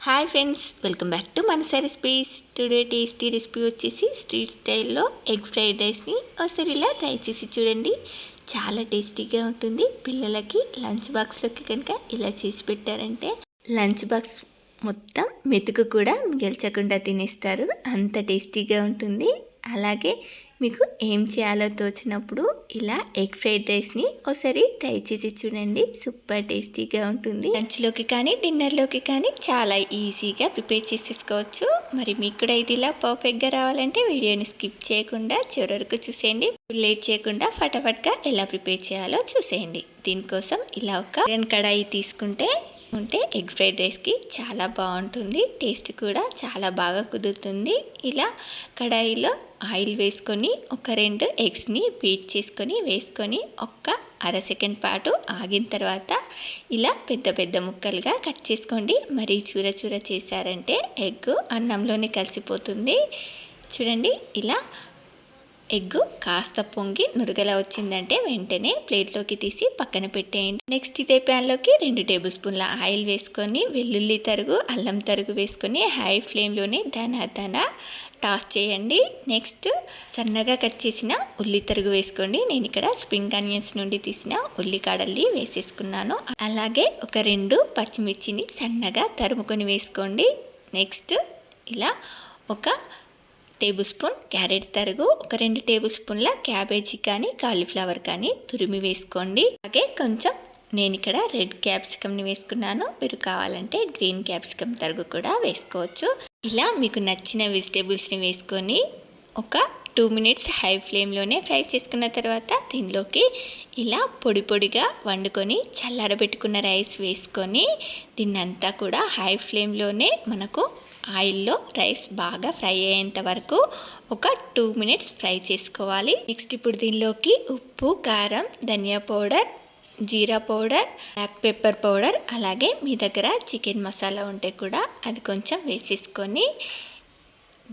Hi friends, welcome back to Manasa recipes. Today tasty recipe వచ్చేసి street స్టైల్లో egg fried రైస్ని ఒకసారి ఇలా ట్రై చేసి చూడండి. చాలా టేస్టీగా ఉంటుంది. పిల్లలకి లంచ్ బాక్స్లోకి కనుక ఇలా చేసి పెట్టారంటే లంచ్ బాక్స్ మొత్తం మెతుకు కూడా మిగల్చకుండా తినేస్తారు. అంత టేస్టీగా ఉంటుంది. అలాగే మీకు ఏం చేయాలో తోచినప్పుడు ఇలా ఎగ్ ఫ్రైడ్ రైస్ని ఒకసారి ట్రై చేసి చూడండి. సూపర్ టేస్టీగా ఉంటుంది. లంచ్లోకి కానీ డిన్నర్లోకి కానీ చాలా ఈజీగా ప్రిపేర్ చేసేసుకోవచ్చు. మరి మీకు కూడా ఇది ఇలా పర్ఫెక్ట్గా రావాలంటే వీడియోని స్కిప్ చేయకుండా చివరి వరకు చూసేయండి. లేట్ చేయకుండా ఫటాఫట్గా ఎలా ప్రిపేర్ చేయాలో చూసేయండి. దీనికోసం ఇలా ఒక కడాయి తీసుకుంటే ఎగ్ ఫ్రైడ్ రైస్కి చాలా బాగుంటుంది. టేస్ట్ కూడా చాలా బాగా కుదురుతుంది. ఇలా కడాయిలో ఆయిల్ వేసుకొని ఒక 2 ఎగ్స్ని బీట్ చేసుకొని వేసుకొని ఒక్క అర సెకండ్ పాటు ఆగిన తర్వాత ఇలా పెద్ద పెద్ద ముక్కలుగా కట్ చేసుకోండి. మరీ చూర చూర చేశారంటే ఎగ్ అన్నంలోనే కలిసిపోతుంది. చూడండి, ఇలా ఎగ్ కాస్త పొంగి నురగలా వచ్చిందంటే వెంటనే ప్లేట్లోకి తీసి పక్కన పెట్టేయండి. నెక్స్ట్ ఇదే ప్యాన్లోకి 2 టేబుల్ స్పూన్ల ఆయిల్ వేసుకొని వెల్లుల్లి తరుగు, అల్లం తరుగు వేసుకొని హై ఫ్లేమ్లోనే దానా టాస్ చేయండి. నెక్స్ట్ సన్నగా కట్ చేసిన ఉల్లి తరుగు వేసుకోండి. నేను ఇక్కడ స్ప్రింగ్ ఆనియన్స్ నుండి తీసిన ఉల్లికాడల్ని వేసేసుకున్నాను. అలాగే ఒక 2 పచ్చిమిర్చిని సన్నగా తరుముకొని వేసుకోండి. నెక్స్ట్ ఇలా ఒక టేబుల్ స్పూన్ క్యారెట్ తరుగు, ఒక 2 టేబుల్ స్పూన్ల క్యాబేజీ కానీ కాలీఫ్లవర్ కానీ తురిమి వేసుకోండి. అలాగే కొంచెం నేను ఇక్కడ రెడ్ క్యాప్సికమ్ని వేసుకున్నాను. మీరు కావాలంటే గ్రీన్ క్యాప్సికమ్ తరుగు కూడా వేసుకోవచ్చు. ఇలా మీకు నచ్చిన వెజిటేబుల్స్ని వేసుకొని ఒక 2 మినిట్స్ హై ఫ్లేమ్లోనే ఫ్రై చేసుకున్న తర్వాత దీనిలోకి ఇలా పొడి పొడిగా వండుకొని చల్లారబెట్టుకున్న రైస్ వేసుకొని దీన్నంతా కూడా హై ఫ్లేమ్లోనే మనకు ఆయిల్లో రైస్ బాగా ఫ్రై అయ్యేంత వరకు ఒక 2 మినిట్స్ ఫ్రై చేసుకోవాలి. నెక్స్ట్ ఇప్పుడు దీనిలోకి ఉప్పు, కారం, ధనియా పౌడర్, జీరా పౌడర్, బ్లాక్ పెప్పర్ పౌడర్, అలాగే మీ దగ్గర చికెన్ మసాలా ఉంటే కూడా అది కొంచెం వేసేసుకొని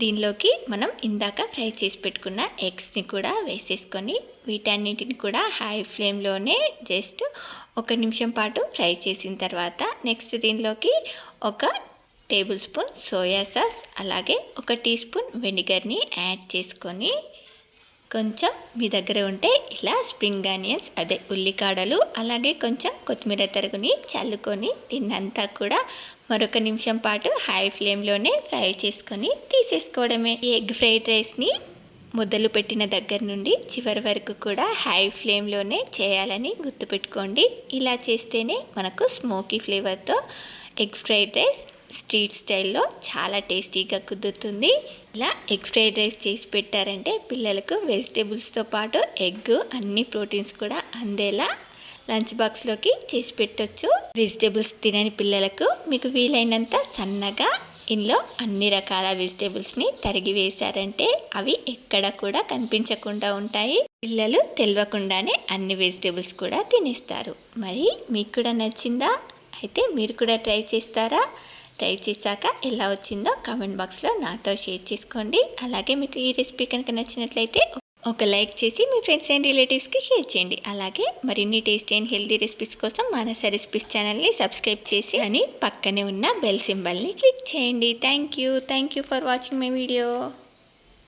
దీనిలోకి మనం ఇందాక ఫ్రై చేసి పెట్టుకున్న ఎగ్స్ని కూడా వేసేసుకొని వీటన్నిటిని కూడా హై ఫ్లేమ్లోనే జస్ట్ 1 నిమిషం పాటు ఫ్రై చేసిన తర్వాత నెక్స్ట్ దీనిలోకి ఒక టేబుల్ స్పూన్ సోయా సాస్, అలాగే 1 టీ స్పూన్ వెనిగర్ని యాడ్ చేసుకొని కొంచెం మీ దగ్గర ఉంటే ఇలా స్ప్రింగ్ ఆనియన్స్ అదే ఉల్లికాడలు, అలాగే కొంచెం కొత్తిమీర తరుగుని చల్లుకొని దీన్నంతా కూడా మరొక నిమిషం పాటు హై ఫ్లేమ్లోనే ఫ్రై చేసుకొని తీసేసుకోవడమే. ఈ ఎగ్ ఫ్రైడ్ రైస్ని మొదలు పెట్టిన దగ్గర నుండి చివరి వరకు కూడా హై ఫ్లేమ్లోనే చేయాలని గుర్తుపెట్టుకోండి. ఇలా చేస్తేనే మనకు స్మోకీ ఫ్లేవర్తో ఎగ్ ఫ్రైడ్ రైస్ స్ట్రీట్ స్టైల్లో చాలా టేస్టీగా కుదురుతుంది. ఇలా ఎగ్ ఫ్రైడ్ రైస్ చేసి పెట్టారంటే పిల్లలకు వెజిటేబుల్స్తో పాటు ఎగ్ అన్ని ప్రోటీన్స్ కూడా అందేలా లంచ్ బాక్స్లోకి చేసి పెట్టొచ్చు. వెజిటేబుల్స్ తినని పిల్లలకు మీకు వీలైనంత సన్నగా ఇందులో అన్ని రకాల వెజిటేబుల్స్ని తరిగి వేశారంటే అవి ఎక్కడ కూడా కనిపించకుండా ఉంటాయి. పిల్లలు తెలియకుండానే అన్ని వెజిటేబుల్స్ కూడా తినేస్తారు. మరి మీకు కూడా నచ్చిందా? అయితే మీరు కూడా ట్రై చేస్తారా? ట్రై చేశాక ఎలా వచ్చిందో కామెంట్ బాక్స్లో నాతో షేర్ చేసుకోండి. అలాగే మీకు ఈ రెసిపీ కనుక నచ్చినట్లయితే ఒక లైక్ చేసి మీ ఫ్రెండ్స్ అండ్ రిలేటివ్స్కి షేర్ చేయండి. అలాగే మరిన్ని టేస్టీ అండ్ హెల్తీ రెసిపీస్ కోసం మనసా రెసిపీస్ ఛానల్ని సబ్స్క్రైబ్ చేసి అని పక్కనే ఉన్న బెల్ సింబల్ని క్లిక్ చేయండి. Thank you for watching my video.